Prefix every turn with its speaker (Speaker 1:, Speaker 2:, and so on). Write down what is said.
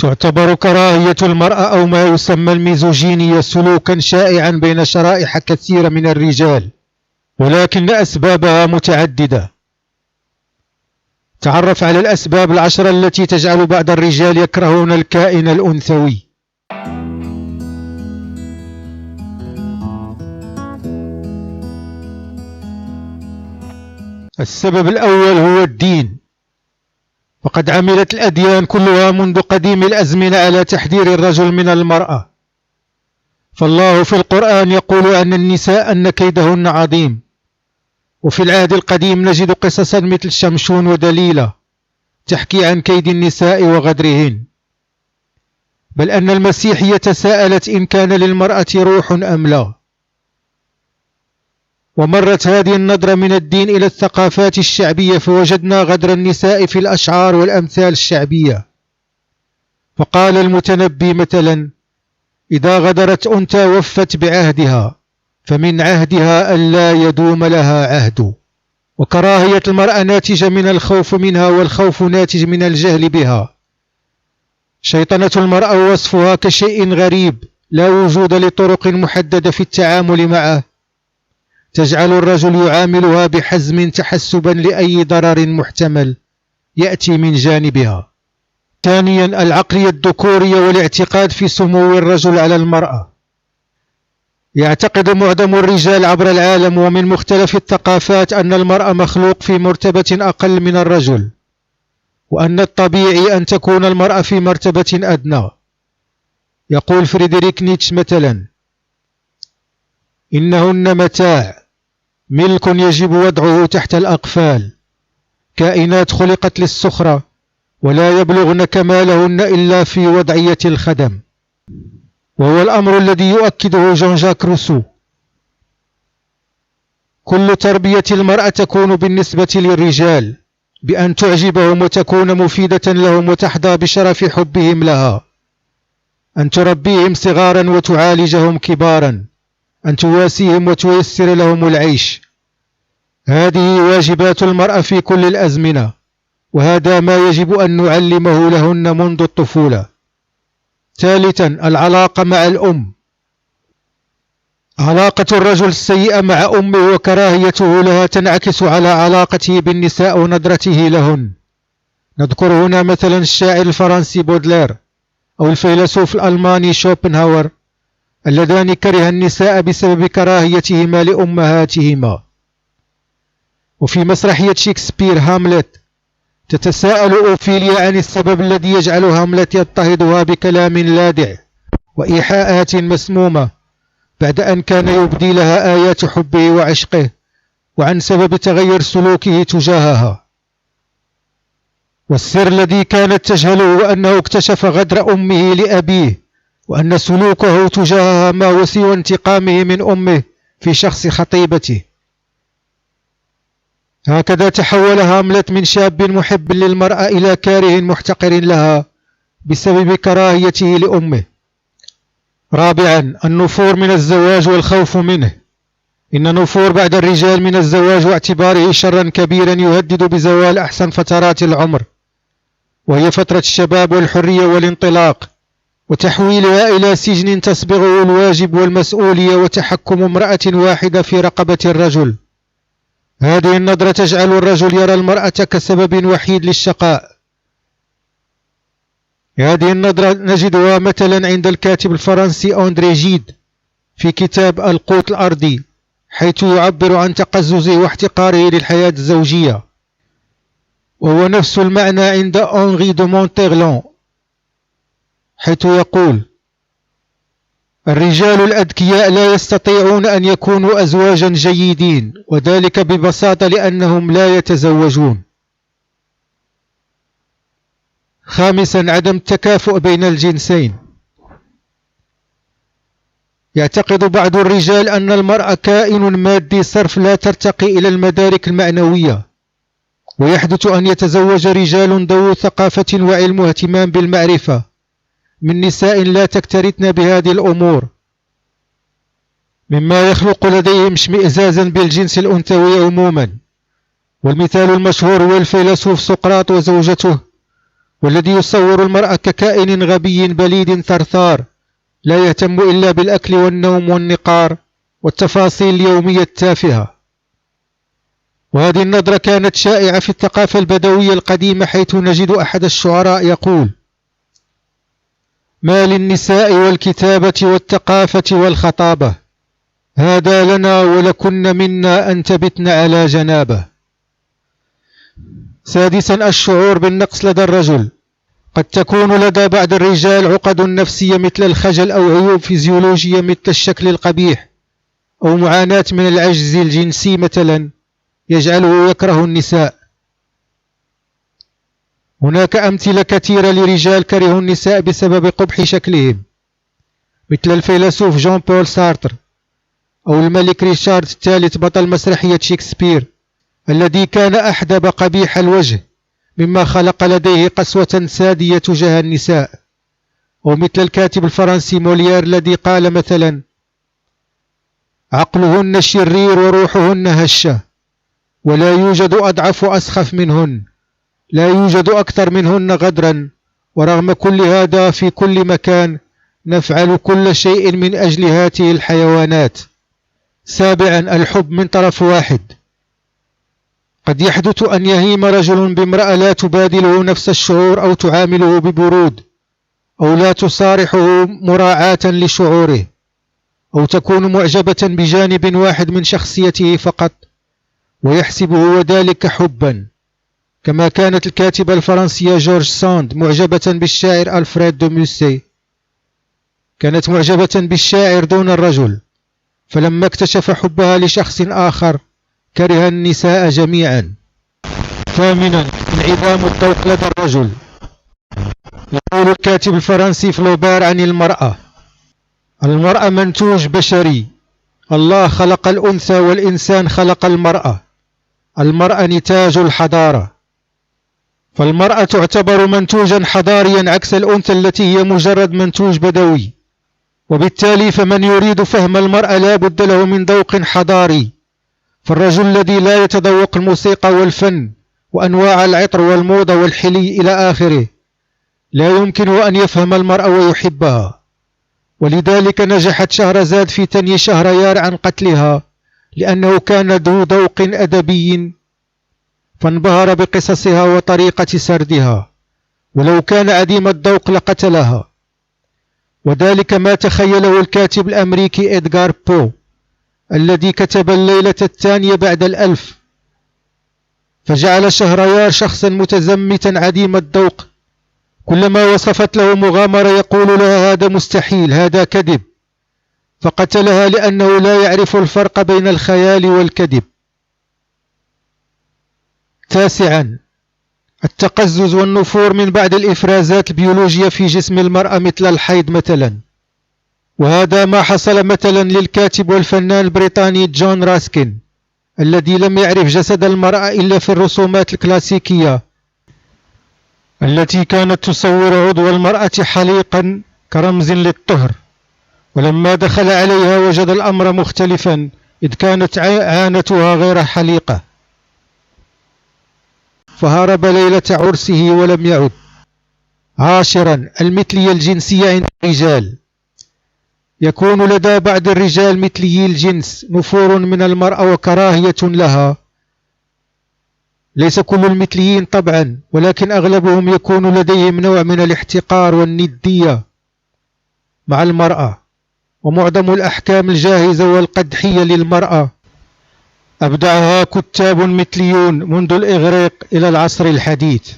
Speaker 1: تعتبر كراهية المرأة أو ما يسمى الميزوجينية سلوكا شائعا بين شرائح كثيرة من الرجال، ولكن أسبابها متعددة. تعرف على الأسباب العشرة التي تجعل بعض الرجال يكرهون الكائن الأنثوي. السبب الأول هو الدين، وقد عملت الأديان كلها منذ قديم الأزمنة على تحذير الرجل من المرأة، فالله في القرآن يقول عن النساء أن كيدهن عظيم، وفي العهد القديم نجد قصصا مثل شمشون ودليلة تحكي عن كيد النساء وغدرهن، بل أن المسيحية تساءلت إن كان للمرأة روح أم لا. ومرت هذه النظرة من الدين إلى الثقافات الشعبية، فوجدنا غدر النساء في الأشعار والأمثال الشعبية، فقال المتنبي مثلا: إذا غدرت أنثى وفت بعهدها، فمن عهدها ألا يدوم لها عهد. وكراهية المرأة ناتجة من الخوف منها، والخوف ناتج من الجهل بها. شيطنة المرأة وصفها كشيء غريب لا وجود لطرق محددة في التعامل معه، تجعل الرجل يعاملها بحزم تحسبا لأي ضرر محتمل يأتي من جانبها. ثانيا، العقلية الذكورية والاعتقاد في سمو الرجل على المرأة. يعتقد معظم الرجال عبر العالم ومن مختلف الثقافات أن المرأة مخلوق في مرتبة أقل من الرجل، وأن الطبيعي أن تكون المرأة في مرتبة أدنى. يقول فريدريك نيتشه مثلا: إنهن متاع، ملك يجب وضعه تحت الأقفال، كائنات خلقت للسخرة، ولا يبلغن كمالهن إلا في وضعية الخدم. وهو الأمر الذي يؤكده جون جاك روسو. كل تربية المرأة تكون بالنسبة للرجال بأن تعجبهم وتكون مفيدة لهم وتحظى بشرف حبهم لها، أن تربيهم صغارا وتعالجهم كبارا، أن تواسيهم وتيسر لهم العيش. هذه واجبات المرأة في كل الأزمنة، وهذا ما يجب أن نعلمه لهن منذ الطفولة. ثالثا، العلاقة مع الأم. علاقة الرجل السيئة مع أمه وكراهيته لها تنعكس على علاقته بالنساء ونظرته لهن. نذكر هنا مثلا الشاعر الفرنسي بودلير أو الفيلسوف الألماني شوبنهاور، اللذان كره النساء بسبب كراهيتهما لأمهاتهما. وفي مسرحية شكسبير هاملت تتساءل أوفيليا عن السبب الذي يجعل هاملت يضطهدها بكلام لادع وإيحاءات مسمومة بعد أن كان يبدي لها آيات حبه وعشقه، وعن سبب تغير سلوكه تجاهها. والسر الذي كانت تجهله هو أنه اكتشف غدر أمه لأبيه، وأن سلوكه تجاهها ما هو سوى انتقامه من أمه في شخص خطيبته. هكذا تحول هاملت من شاب محب للمرأة إلى كاره محتقر لها بسبب كراهيته لأمه. رابعا، النفور من الزواج والخوف منه. إن النفور بعد الرجال من الزواج واعتباره شرا كبيرا يهدد بزوال أحسن فترات العمر، وهي فترة الشباب والحرية والانطلاق، وتحويلها إلى سجن تصبغه الواجب والمسؤولية وتحكم امرأة واحدة في رقبة الرجل. هذه النظرة تجعل الرجل يرى المرأة كسبب وحيد للشقاء. هذه النظرة نجدها مثلا عند الكاتب الفرنسي أندري جيد في كتاب القوت الأرضي، حيث يعبر عن تقززه واحتقاره للحياة الزوجية. وهو نفس المعنى عند أنغي دو مونتيغلون، حيث يقول: الرجال الأذكياء لا يستطيعون أن يكونوا أزواجا جيدين، وذلك ببساطة لأنهم لا يتزوجون. خامسا، عدم التكافؤ بين الجنسين. يعتقد بعض الرجال أن المرأة كائن مادي صرف لا ترتقي إلى المدارك المعنوية، ويحدث أن يتزوج رجال ذو ثقافة وعلم واهتمام بالمعرفة من نساء لا تكترثن بهذه الأمور، مما يخلق لديهم اشمئزازا بالجنس الأنثوي عموما. والمثال المشهور هو الفيلسوف سقراط وزوجته، والذي يصور المرأة ككائن غبي بليد ثرثار لا يهتم إلا بالأكل والنوم والنقار والتفاصيل اليومية التافهة. وهذه النظرة كانت شائعة في الثقافة البدوية القديمة، حيث نجد أحد الشعراء يقول: ما للنساء والكتابة والثقافة والخطابة، هذا لنا ولكن منا أن تبتن على جنابه. سادسا، الشعور بالنقص لدى الرجل. قد تكون لدى بعض الرجال عقد نفسية مثل الخجل أو عيوب فيزيولوجية مثل الشكل القبيح أو معاناة من العجز الجنسي مثلا يجعله يكره النساء. هناك أمثلة كثيرة لرجال كرهوا النساء بسبب قبح شكلهم، مثل الفيلسوف جون بول سارتر أو الملك ريشارد الثالث بطل مسرحية شكسبير الذي كان أحدب قبيح الوجه، مما خلق لديه قسوة سادية تجاه النساء. أو مثل الكاتب الفرنسي موليير الذي قال مثلا: عقلهن شرير وروحهن هشة، ولا يوجد أضعف وأسخف منهن، لا يوجد أكثر منهن غدرا، ورغم كل هذا في كل مكان نفعل كل شيء من أجل هذه الحيوانات. سابعا، الحب من طرف واحد. قد يحدث أن يهيم رجل بامرأة لا تبادله نفس الشعور أو تعامله ببرود أو لا تصارحه مراعاة لشعوره، أو تكون معجبة بجانب واحد من شخصيته فقط ويحسب هو ذلك حبا، كما كانت الكاتبة الفرنسية جورج ساند معجبة بالشاعر ألفريد دو موسي. كانت معجبة بالشاعر دون الرجل، فلما اكتشف حبها لشخص آخر كره النساء جميعا. ثامنا، انعدام الذوق لدى الرجل. يقول الكاتب الفرنسي فلوبير عن المرأة: المرأة منتوج بشري، الله خلق الأنثى والإنسان خلق المرأة، المرأة نتاج الحضارة. فالمرأة تعتبر منتوجا حضاريا عكس الأنثى التي هي مجرد منتوج بدوي، وبالتالي فمن يريد فهم المرأة لا بد له من ذوق حضاري. فالرجل الذي لا يتذوق الموسيقى والفن وأنواع العطر والموضة والحلي إلى آخره لا يمكن أن يفهم المرأة ويحبها. ولذلك نجحت شهرزاد في ثني شهريار عن قتلها، لأنه كان ذو ذوق أدبي فانبهر بقصصها وطريقة سردها، ولو كان عديم الذوق لقتلها. وذلك ما تخيله الكاتب الأمريكي إدغار بو الذي كتب الليلة الثانية بعد الألف، فجعل شهريار شخصا متزمتا عديم الذوق، كلما وصفت له مغامرة يقول لها هذا مستحيل، هذا كذب، فقتلها لأنه لا يعرف الفرق بين الخيال والكذب. تاسعا، التقزز والنفور من بعض الإفرازات البيولوجية في جسم المرأة مثل الحيض مثلا. وهذا ما حصل مثلا للكاتب والفنان البريطاني جون راسكين الذي لم يعرف جسد المرأة إلا في الرسومات الكلاسيكية التي كانت تصور عضو المرأة حليقا كرمز للطهر، ولما دخل عليها وجد الأمر مختلفا إذ كانت عانتها غير حليقة، فهرب ليلة عرسه ولم يعد. عاشرا، المثلية الجنسية عند الرجال. يكون لدى بعض الرجال مثلي الجنس نفور من المرأة وكراهية لها. ليس كل المثليين طبعا، ولكن أغلبهم يكون لديهم نوع من الاحتقار والندية مع المرأة. ومعظم الأحكام الجاهزة والقدحية للمرأة أبدعها كتاب مثليون منذ الإغريق إلى العصر الحديث.